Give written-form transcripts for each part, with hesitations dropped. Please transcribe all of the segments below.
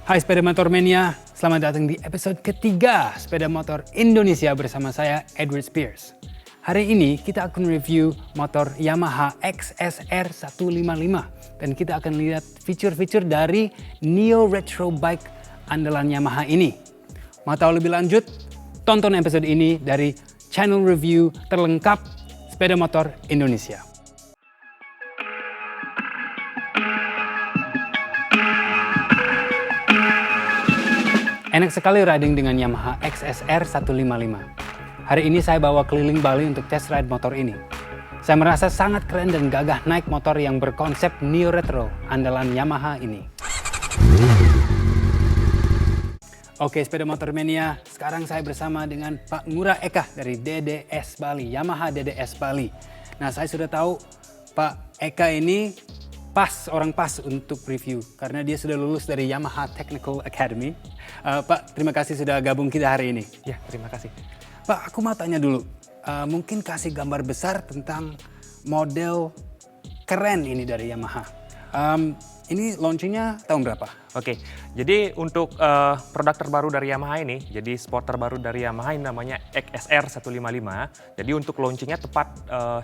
Hai Sepeda Motor Mania, selamat datang di episode ketiga Sepeda Motor Indonesia bersama saya Edward Spears. Hari ini kita akan review motor Yamaha XSR 155 dan kita akan lihat fitur-fitur dari Neo Retro Bike andalan Yamaha ini. Mau tahu lebih lanjut? Tonton episode ini dari channel review terlengkap Sepeda Motor Indonesia. Enak sekali riding dengan Yamaha XSR 155. Hari ini saya bawa keliling Bali untuk test ride motor ini. Saya merasa sangat keren dan gagah naik motor yang berkonsep Neo Retro andalan Yamaha ini. Oke Sepeda Motor Mania, sekarang saya bersama dengan Pak Ngurah Eka dari DDS Bali, Yamaha DDS Bali. Nah saya sudah tahu Pak Eka ini orang pas untuk review karena dia sudah lulus dari Yamaha Technical Academy. Pak, terima kasih sudah gabung kita hari ini. Ya, terima kasih. Pak, aku mau tanya dulu, mungkin kasih gambar besar tentang model keren ini dari Yamaha. Ini launchingnya tahun berapa? Oke, jadi untuk produk terbaru dari Yamaha ini, jadi sport terbaru dari Yamaha ini namanya XSR 155. Jadi untuk launchingnya tepat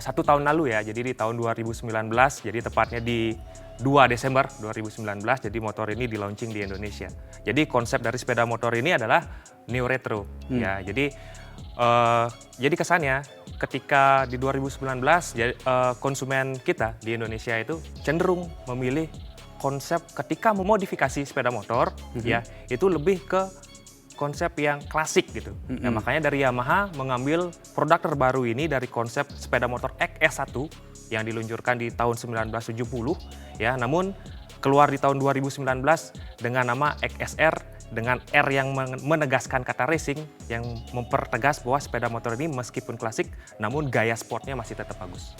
1 tahun lalu ya, jadi di tahun 2019, jadi tepatnya di 2 Desember 2019, jadi motor ini di launching di Indonesia. Jadi konsep dari sepeda motor ini adalah Neo Retro. Ya, jadi kesannya ketika di 2019 konsumen kita di Indonesia itu cenderung memilih konsep ketika memodifikasi sepeda motor ya itu lebih ke konsep yang klasik gitu. Ya, makanya dari Yamaha mengambil produk terbaru ini dari konsep sepeda motor XS1 yang diluncurkan di tahun 1970 ya, namun keluar di tahun 2019 dengan nama XSR dengan R yang menegaskan kata racing yang mempertegas bahwa sepeda motor ini meskipun klasik namun gaya sportnya masih tetap bagus.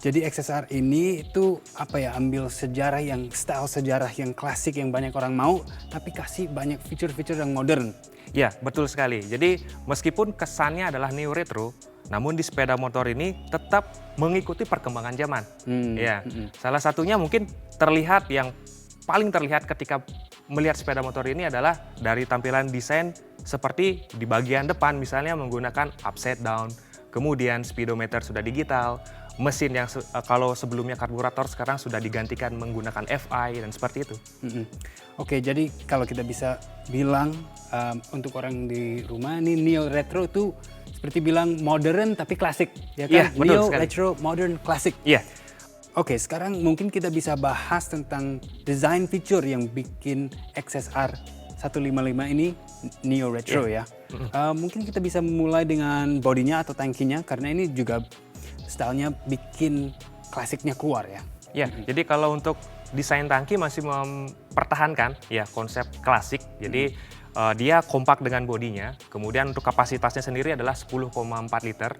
Jadi XSR ini itu ambil sejarah style sejarah yang klasik yang banyak orang mau, tapi kasih banyak fitur-fitur yang modern. Ya, betul sekali. Jadi meskipun kesannya adalah Neo Retro, namun di sepeda motor ini tetap mengikuti perkembangan zaman. Salah satunya mungkin yang paling terlihat ketika melihat sepeda motor ini adalah dari tampilan desain seperti di bagian depan misalnya menggunakan upside down, kemudian speedometer sudah digital, mesin yang kalau sebelumnya karburator sekarang sudah digantikan menggunakan FI dan seperti itu. Oke, jadi kalau kita bisa bilang untuk orang di rumah ini Neo Retro itu seperti bilang modern tapi klasik, ya kan? Iya, betul Neo sekali. Retro modern klasik. Iya. Oke, sekarang mungkin kita bisa bahas tentang desain fitur yang bikin XSR 155 ini Neo Retro ya. Mungkin kita bisa mulai dengan bodinya atau tangkinya karena ini juga stylenya bikin klasiknya keluar ya. Ya, jadi kalau untuk desain tangki masih mempertahankan ya konsep klasik. Jadi dia kompak dengan bodinya. Kemudian untuk kapasitasnya sendiri adalah 10,4 liter.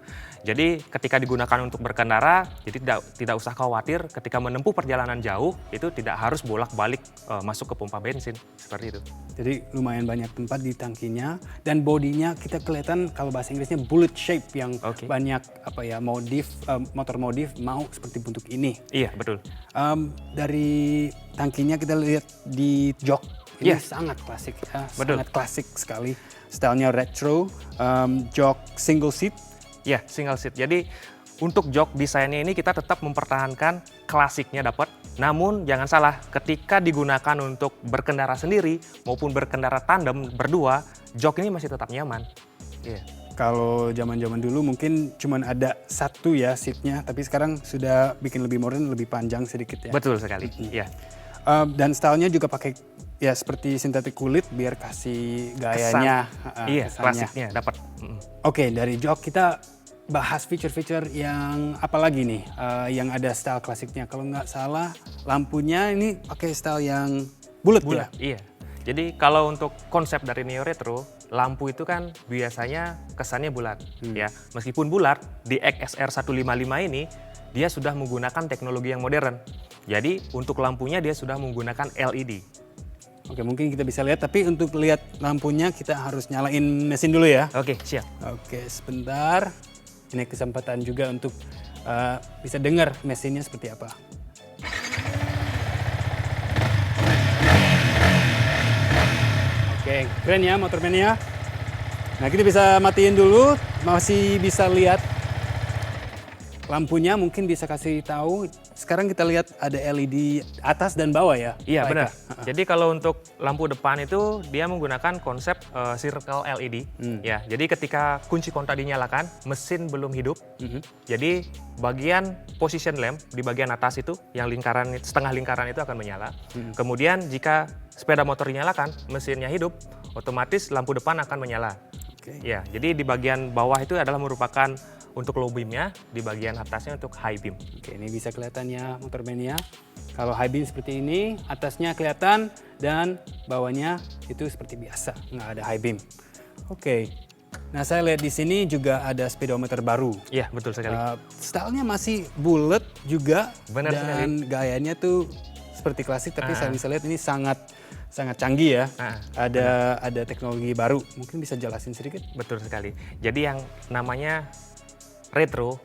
Jadi ketika digunakan untuk berkendara, jadi tidak usah khawatir ketika menempuh perjalanan jauh itu tidak harus bolak-balik masuk ke pompa bensin seperti itu. Jadi lumayan banyak tempat di tangkinya dan bodinya kita kelihatan kalau bahasa Inggrisnya bullet shape yang banyak motor modif mau seperti bentuk ini. Iya, betul. Dari tangkinya kita lihat di jok ini sangat klasik ya, sangat klasik sekali. Stylenya retro, jok single seat. Ya, single seat. Jadi untuk jok desainnya ini kita tetap mempertahankan klasiknya dapat. Namun jangan salah, ketika digunakan untuk berkendara sendiri maupun berkendara tandem berdua, jok ini masih tetap nyaman. Kalau zaman-zaman dulu mungkin cuma ada satu ya seatnya, tapi sekarang sudah bikin lebih modern, lebih panjang sedikit ya. Betul sekali. Dan stylenya juga pakai ya seperti sintetik kulit biar kasih gayanya. Klasiknya dapat. Oke, dari jok kita bahas fitur-fitur yang apa lagi nih yang ada style klasiknya. Kalau nggak salah lampunya ini pakai style yang bulat ya? Iya. Jadi kalau untuk konsep dari Neo Retro, lampu itu kan biasanya kesannya bulat. Ya, meskipun bulat di XSR 155 ini dia sudah menggunakan teknologi yang modern. Jadi untuk lampunya dia sudah menggunakan LED. Oke, mungkin kita bisa lihat, tapi untuk lihat lampunya kita harus nyalain mesin dulu ya. Oke, siap. Oke, sebentar. Ini kesempatan juga untuk bisa dengar mesinnya seperti apa. Oke, keren ya motor mania. Nah, kita bisa matiin dulu, masih bisa lihat lampunya, mungkin bisa kasih tahu. Sekarang kita lihat ada LED atas dan bawah ya? Iya Pak benar. Eka? Jadi kalau untuk lampu depan itu dia menggunakan konsep circle LED. Ya, jadi ketika kunci kontak dinyalakan, mesin belum hidup. Jadi bagian position lamp di bagian atas itu, yang lingkaran setengah lingkaran itu akan menyala. Kemudian jika sepeda motor dinyalakan, mesinnya hidup, otomatis lampu depan akan menyala. Oke. Ya, jadi di bagian bawah itu adalah merupakan untuk low beam-nya, di bagian atasnya untuk high beam. Oke, ini bisa kelihatannya motor mania. Kalau high beam seperti ini, atasnya kelihatan dan bawahnya itu seperti biasa, nggak ada high beam. Oke, nah saya lihat di sini juga ada speedometer baru. Iya, betul sekali. Stylenya masih bulat juga, Benar dan gayanya tuh seperti klasik, tapi saya bisa lihat ini sangat canggih ya. Ada teknologi baru. Mungkin bisa jelasin sedikit? Betul sekali. Jadi yang namanya retro,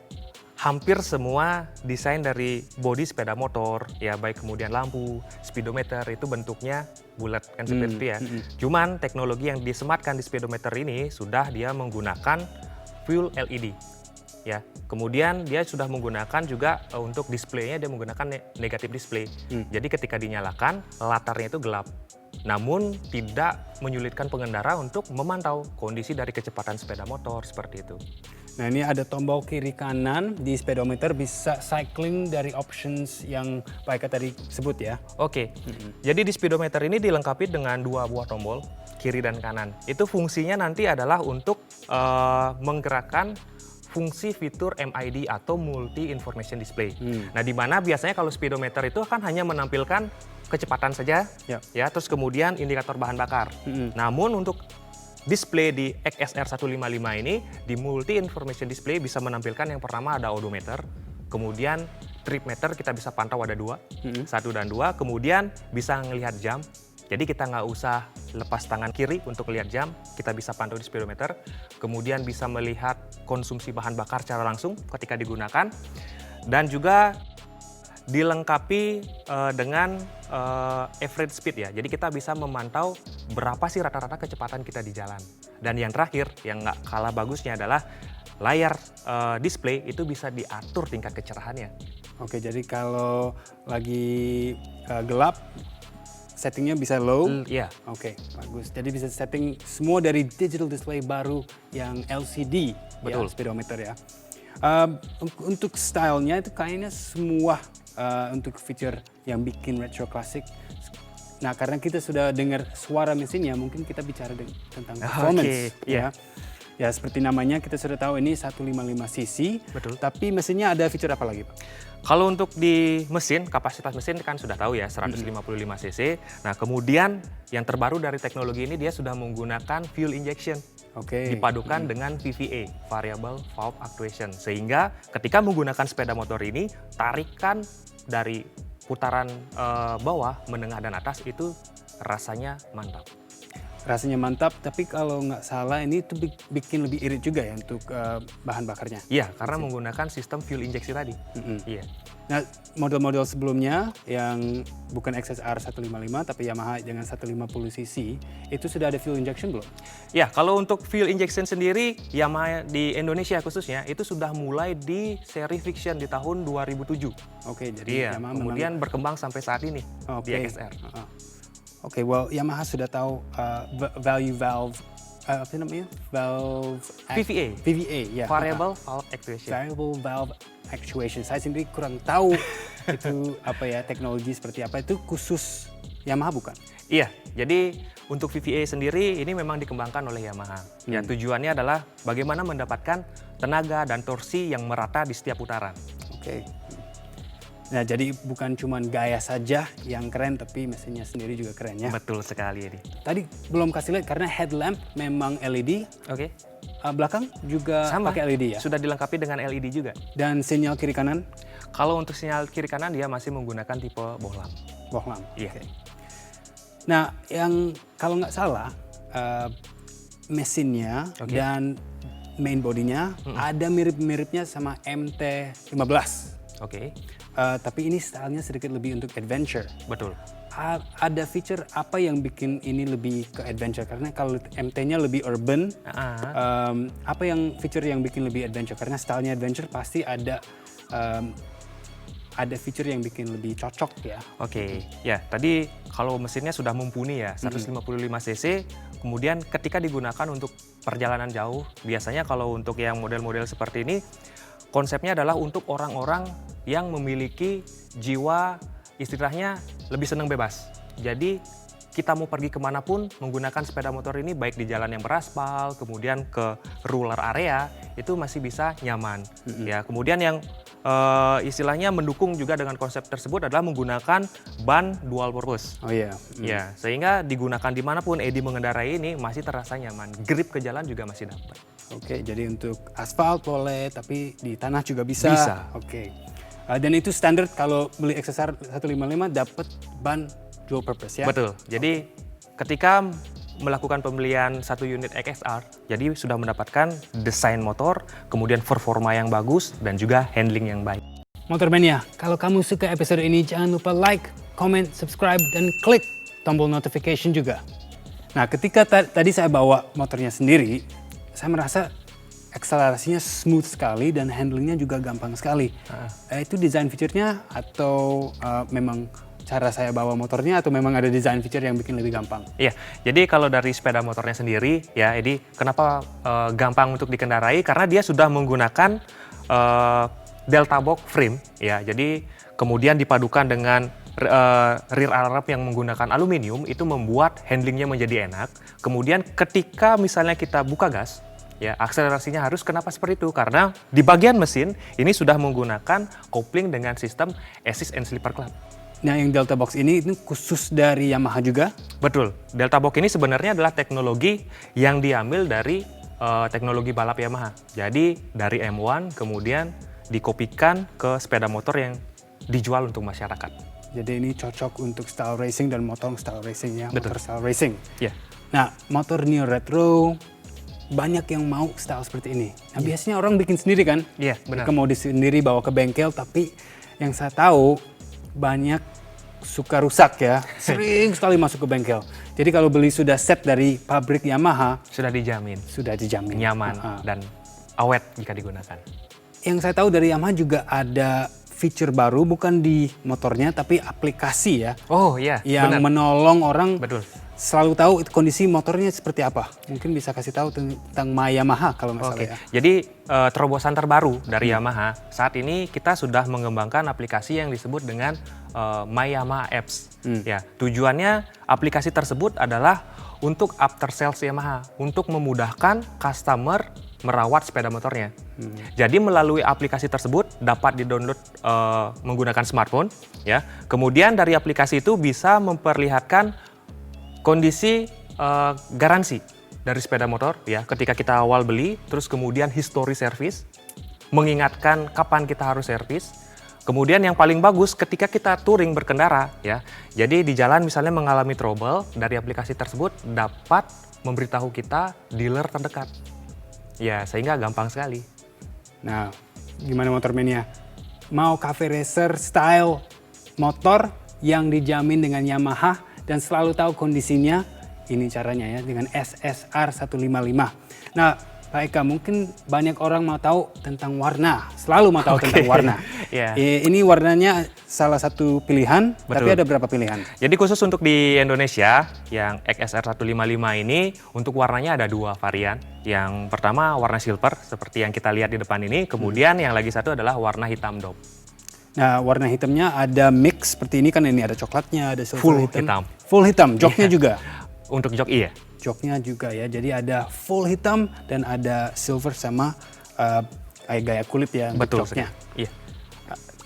hampir semua desain dari bodi sepeda motor, ya baik kemudian lampu, speedometer itu bentuknya bulat kan seperti itu ya. Cuman teknologi yang disematkan di speedometer ini sudah dia menggunakan full LED. Ya, kemudian dia sudah menggunakan juga untuk displaynya dia menggunakan negatif display. Jadi ketika dinyalakan latarnya itu gelap. Namun tidak menyulitkan pengendara untuk memantau kondisi dari kecepatan sepeda motor seperti itu. Nah, ini ada tombol kiri kanan di speedometer, bisa cycling dari options yang Pak Eka tadi sebut ya. Oke, jadi di speedometer ini dilengkapi dengan 2 buah tombol, kiri dan kanan. Itu fungsinya nanti adalah untuk menggerakkan fungsi fitur MID atau Multi Information Display. Nah, di mana biasanya kalau speedometer itu kan hanya menampilkan kecepatan saja, ya, terus kemudian indikator bahan bakar. Namun untuk display di XSR 155 ini, di Multi Information Display bisa menampilkan yang pertama ada odometer, kemudian trip meter kita bisa pantau ada 2, 1 dan 2, kemudian bisa ngelihat jam. Jadi kita nggak usah lepas tangan kiri untuk lihat jam, kita bisa pantau di speedometer. Kemudian bisa melihat konsumsi bahan bakar secara langsung ketika digunakan. Dan juga dilengkapi dengan average speed ya. Jadi kita bisa memantau berapa sih rata-rata kecepatan kita di jalan. Dan yang terakhir, yang nggak kalah bagusnya adalah layar display itu bisa diatur tingkat kecerahannya. Oke, jadi kalau lagi gelap, settingnya bisa low. Iya. Oke, bagus. Jadi bisa setting semua dari digital display baru yang LCD. Betul. Ya, speedometer ya. Untuk stylenya itu kayaknya semua untuk fitur yang bikin retro klasik. Nah, karena kita sudah dengar suara mesinnya, mungkin kita bicara tentang performance. Ya. Ya, seperti namanya kita sudah tahu ini 155 cc. Betul. Tapi mesinnya ada fitur apa lagi, Pak? Kalau untuk di mesin, kapasitas mesin kan sudah tahu ya, 155 cc. Nah, kemudian yang terbaru dari teknologi ini dia sudah menggunakan fuel injection. Oke. Dipadukan dengan VVA, Variable Valve Actuation. Sehingga ketika menggunakan sepeda motor ini, tarikan dari putaran bawah, menengah, dan atas itu rasanya mantap. Rasanya mantap, tapi kalau nggak salah ini tuh bikin lebih irit juga ya untuk bahan bakarnya. Iya, karena menggunakan sistem fuel injeksi tadi. Iya. Nah, model-model sebelumnya yang bukan XSR 155 tapi Yamaha dengan 150 cc, itu sudah ada fuel injection belum? Ya, kalau untuk fuel injection sendiri, Yamaha di Indonesia khususnya, itu sudah mulai di seri Fiction di tahun 2007. Oke, jadi Iya, Yamaha kemudian berkembang sampai saat ini di Oke. XSR. Oke, well Yamaha sudah tahu valve apa namanya? VVA. VVA, ya. Variable Valve Actuation. Variable Valve Actuation. Saya sendiri kurang tahu itu apa ya, teknologi seperti apa. Itu khusus Yamaha bukan? Iya, jadi untuk VVA sendiri ini memang dikembangkan oleh Yamaha. Ya, tujuannya adalah bagaimana mendapatkan tenaga dan torsi yang merata di setiap putaran. Oke. Nah, jadi bukan cuma gaya saja yang keren, tapi mesinnya sendiri juga keren ya. Betul sekali ini. Tadi belum kasih lihat karena headlamp memang LED. Oke. Belakang juga Sama. pakai LED ya. Sudah dilengkapi dengan LED juga. Dan sinyal kiri kanan Kalau untuk sinyal kiri kanan dia masih menggunakan tipe bohlam. bohlam. Iya. Oke. Nah, yang kalau nggak salah mesinnya dan main bodinya ada mirip-miripnya sama MT-15. Oke. Tapi ini stylenya sedikit lebih untuk adventure. Betul. ada feature apa yang bikin ini lebih ke adventure? Karena kalau MT-nya lebih urban, apa yang feature yang bikin lebih adventure? Karena stylenya adventure pasti ada feature yang bikin lebih cocok ya. Oke, ya tadi kalau mesinnya sudah mumpuni ya, 155 cc, kemudian ketika digunakan untuk perjalanan jauh, biasanya kalau untuk yang model-model seperti ini, konsepnya adalah untuk orang-orang yang memiliki jiwa istilahnya lebih senang bebas. Jadi kita mau pergi kemanapun menggunakan sepeda motor ini, baik di jalan yang beraspal, kemudian ke rural area, itu masih bisa nyaman. Ya, kemudian yang istilahnya mendukung juga dengan konsep tersebut adalah menggunakan ban dual purpose. Oh iya. Ya, sehingga digunakan dimanapun Edi mengendarai ini masih terasa nyaman. Grip ke jalan juga masih dapat. Oke, jadi untuk aspal boleh, tapi di tanah juga bisa. Bisa. Oke. Dan itu standar kalau beli XSR 155 dapat ban dual purpose ya? Betul. Jadi ketika melakukan pembelian satu unit XSR, jadi sudah mendapatkan desain motor, kemudian performa yang bagus, dan juga handling yang baik. Motormania, kalau kamu suka episode ini jangan lupa like, comment, subscribe, dan klik tombol notification juga. Nah, ketika tadi saya bawa motornya sendiri, saya merasa akselerasinya smooth sekali dan handlingnya juga gampang sekali. Itu desain feature-nya atau memang cara saya bawa motornya atau memang ada desain feature yang bikin lebih gampang? Iya, jadi kalau dari sepeda motornya sendiri, ya Edi, kenapa gampang untuk dikendarai? Karena dia sudah menggunakan delta box frame, ya. Jadi kemudian dipadukan dengan rear arm yang menggunakan aluminium, itu membuat handlingnya menjadi enak. Kemudian ketika misalnya kita buka gas, ya akselerasinya harus. Kenapa seperti itu? Karena di bagian mesin ini sudah menggunakan kopling dengan sistem assist and slipper clutch. Nah, yang Delta Box ini khusus dari Yamaha juga? Betul. Delta Box ini sebenarnya adalah teknologi yang diambil dari teknologi balap Yamaha. Jadi dari M1 kemudian dikopikan ke sepeda motor yang dijual untuk masyarakat. Jadi ini cocok untuk style racing dan motor style racing ya, Betul. motor style racing. Ya. Nah, motor neo retro banyak yang mau style seperti ini. Nah, biasanya orang bikin sendiri kan? Iya, benar. Mereka mau sendiri bawa ke bengkel, tapi yang saya tahu banyak suka rusak ya, sering sekali masuk ke bengkel. Jadi kalau beli sudah set dari pabrik Yamaha, Sudah dijamin, nyaman dan awet jika digunakan. Yang saya tahu dari Yamaha juga ada feature baru, bukan di motornya tapi aplikasi ya, Oh iya, yang benar. menolong orang Betul. selalu tahu kondisi motornya seperti apa. Mungkin bisa kasih tahu tentang My Yamaha kalau nggak salah ya. Jadi terobosan terbaru dari Yamaha, saat ini kita sudah mengembangkan aplikasi yang disebut dengan My Yamaha Apps. Ya, tujuannya aplikasi tersebut adalah untuk after sales Yamaha, untuk memudahkan customer merawat sepeda motornya. Jadi melalui aplikasi tersebut dapat di-download menggunakan smartphone, ya. Kemudian dari aplikasi itu bisa memperlihatkan kondisi garansi dari sepeda motor, ya, ketika kita awal beli, terus kemudian history service, mengingatkan kapan kita harus servis. Kemudian yang paling bagus ketika kita touring berkendara, ya. Jadi di jalan misalnya mengalami trouble, dari aplikasi tersebut dapat memberitahu kita dealer terdekat. Ya, sehingga gampang sekali. Nah, gimana Motormania? Mau cafe racer style motor yang dijamin dengan Yamaha dan selalu tahu kondisinya? Ini caranya ya, dengan SSR 155. Nah, Pak Eka, mungkin banyak orang mau tahu tentang warna, selalu mau tahu tentang warna. Yeah. Ini warnanya salah satu pilihan, Betul. tapi ada berapa pilihan? Jadi khusus untuk di Indonesia, yang XSR 155 ini, untuk warnanya ada 2 varian. Yang pertama warna silver, seperti yang kita lihat di depan ini. Kemudian yang lagi satu adalah warna hitam dop. Nah, warna hitamnya ada mix seperti ini kan, ini ada coklatnya, ada silver Full hitam. Full hitam, joknya Iya. juga. Untuk jok iya. Joknya juga ya, jadi ada full hitam dan ada silver sama kayak gaya kulit ya untuk Betul joknya. sekali. Iya.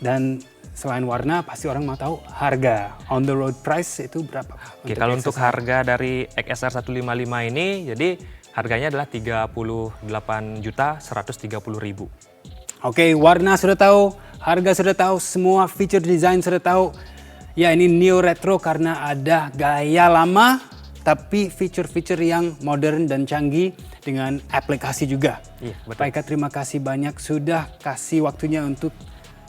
Dan selain warna, pasti orang mau tahu harga. On the road price itu berapa? Oke, kalau untuk harga dari XSR 155 ini, jadi harganya adalah 38.130.000. Oke, warna sudah tahu, harga sudah tahu, semua feature design sudah tahu. Ya, ini neo retro karena ada gaya lama, tapi feature-feature yang modern dan canggih dengan aplikasi juga. Iya, betul. Pak Eka, terima kasih banyak sudah kasih waktunya untuk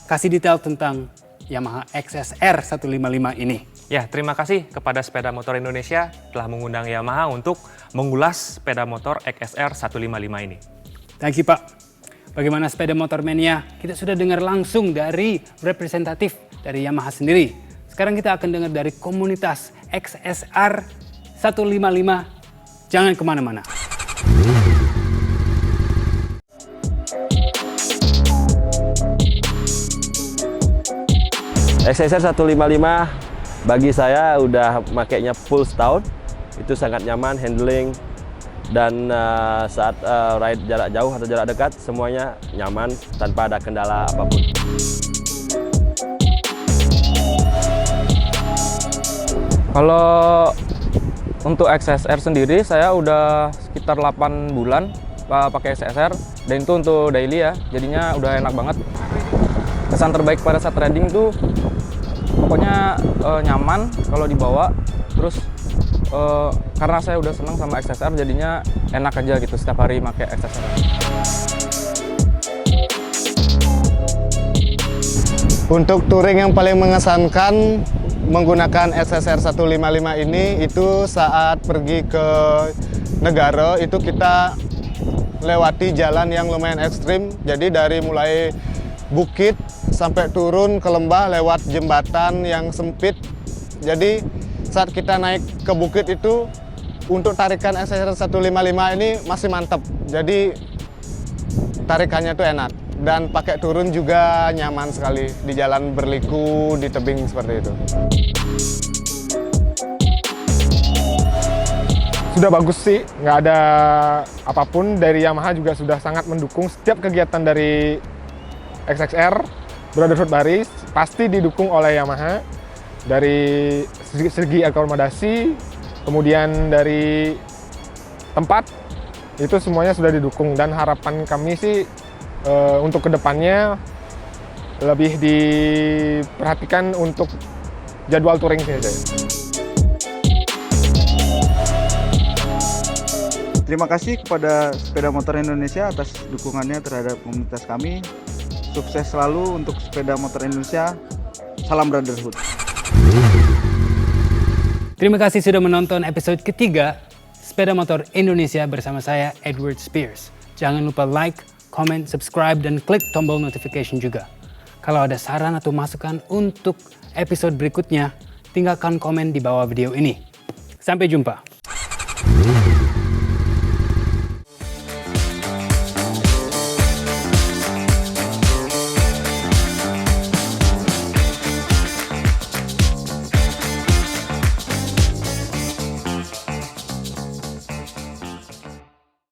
kasih detail tentang Yamaha XSR 155 ini. Ya, terima kasih kepada Sepeda Motor Indonesia telah mengundang Yamaha untuk mengulas sepeda motor XSR 155 ini. Thank you, Pak. Bagaimana sepeda motor mania? Kita sudah dengar langsung dari representatif dari Yamaha sendiri. Sekarang kita akan dengar dari komunitas XSR 155. Jangan kemana-mana. XSR 155 bagi saya udah makainya full setahun, itu sangat nyaman handling dan saat ride jarak jauh atau jarak dekat semuanya nyaman tanpa ada kendala apapun. Kalau untuk XSR sendiri saya udah sekitar 8 bulan pakai XSR dan itu untuk daily ya, jadinya udah enak banget. Kesan terbaik pada saat riding tuh pokoknya nyaman kalau dibawa, terus karena saya udah senang sama XSR jadinya enak aja gitu setiap hari pakai XSR. Untuk touring yang paling mengesankan menggunakan XSR 155 ini itu saat pergi ke negara itu kita lewati jalan yang lumayan ekstrim, jadi dari mulai bukit sampai turun ke lembah lewat jembatan yang sempit. Jadi saat kita naik ke bukit itu untuk tarikan XSR 155 ini masih mantap. Jadi tarikannya tuh enak dan pakai turun juga nyaman sekali di jalan berliku di tebing seperti itu. Sudah bagus sih, nggak ada apapun. Dari Yamaha juga sudah sangat mendukung setiap kegiatan dari XSR Brotherhood Baris, pasti didukung oleh Yamaha dari segi akomodasi, kemudian dari tempat, itu semuanya sudah didukung dan harapan kami sih untuk kedepannya lebih diperhatikan untuk jadwal touring saja. Terima kasih kepada Sepeda Motor Indonesia atas dukungannya terhadap komunitas kami. Sukses selalu untuk Sepeda Motor Indonesia. Salam Brotherhood. Terima kasih sudah menonton episode ketiga Sepeda Motor Indonesia bersama saya, Edward Spears. Jangan lupa like, comment, subscribe, dan klik tombol notification juga. Kalau ada saran atau masukan untuk episode berikutnya, tinggalkan komen di bawah video ini. Sampai jumpa.